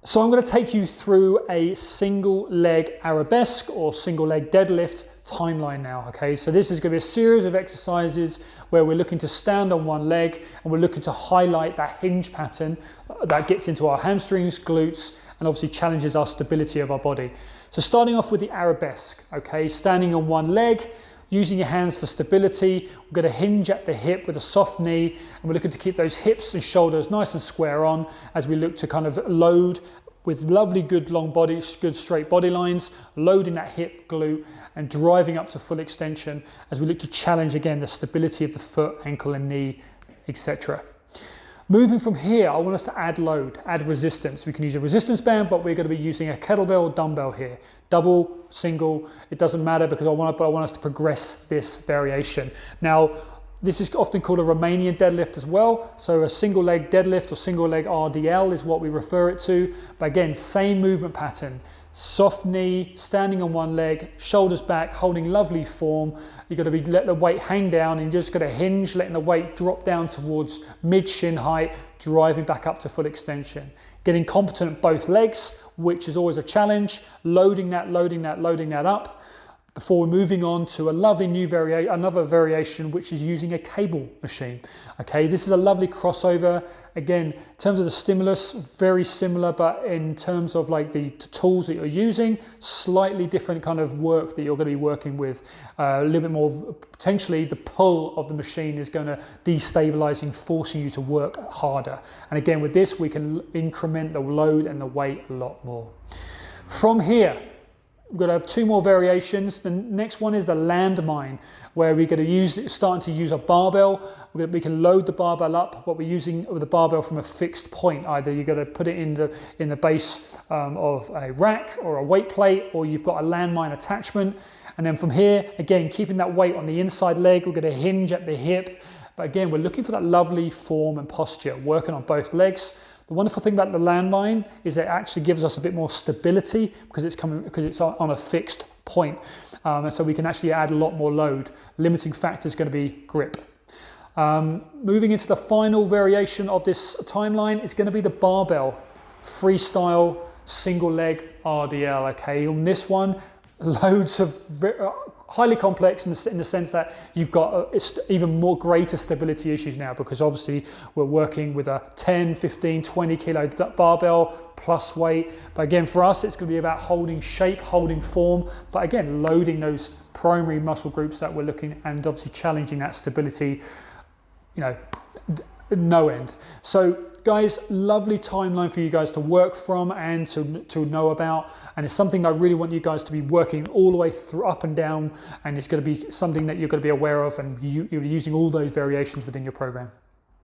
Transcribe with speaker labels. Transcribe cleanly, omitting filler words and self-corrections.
Speaker 1: So I'm going to take you through a single leg arabesque or single leg deadlift timeline now, okay? So this is going to be a series of exercises where we're looking to stand on one leg and we're looking to highlight that hinge pattern that gets into our hamstrings, glutes, and obviously challenges our stability of our body. So starting off with the arabesque, okay? Standing on one leg, using your hands for stability. We're going to hinge at the hip with a soft knee, and we're looking to keep those hips and shoulders nice and square on as we look to kind of load with lovely good long bodies, good straight body lines, loading that hip, glute, and driving up to full extension as we look to challenge again the stability of the foot, ankle and knee, etc. Moving from here, I want us to add load, add resistance. We can use a resistance band, but we're going to be using a kettlebell or dumbbell here. Double, single, it doesn't matter because I want us to progress this variation. Now, this is often called a Romanian deadlift as well. So a single leg deadlift or single leg RDL is what we refer it to. But again, same movement pattern. Soft knee, standing on one leg, shoulders back, holding lovely form. You're going to be letting the weight hang down and you're just going to hinge, letting the weight drop down towards mid shin height, driving back up to full extension. Getting competent at both legs, which is always a challenge. Loading that up before we're moving on to a lovely new another variation, which is using a cable machine. Okay, this is a lovely crossover. Again, in terms of the stimulus, very similar, but in terms of like the tools that you're using, slightly different kind of work that you're going to be working with. A little bit more, potentially the pull of the machine is going to destabilizing, forcing you to work harder. And again, with this, we can increment the load and the weight a lot more. From here, we're going to have two more variations. The next one is the landmine, where we're going to starting to use a barbell. We can load the barbell up, but we're using the barbell from a fixed point. Either you're going to put it in the base of a rack or a weight plate, or you've got a landmine attachment. And then from here, again, keeping that weight on the inside leg, we're going to hinge at the hip. But again, we're looking for that lovely form and posture, working on both legs. The wonderful thing about the landmine is it actually gives us a bit more stability because it's on a fixed point. And so we can actually add a lot more load. Limiting factor is going to be grip. Moving into the final variation of this timeline, it's going to be the barbell freestyle single leg RDL. Okay, on this one, loads of highly complex in the sense that you've got even more greater stability issues now, because obviously we're working with a 10, 15, 20 kilo barbell plus weight. But again, for us, it's going to be about holding shape, holding form, but again, loading those primary muscle groups that we're looking, and obviously challenging that stability, no end. So guys, lovely timeline for you guys to work from and to know about, and it's something I really want you guys to be working all the way through, up and down, and it's going to be something that you're going to be aware of, and you're using all those variations within your program.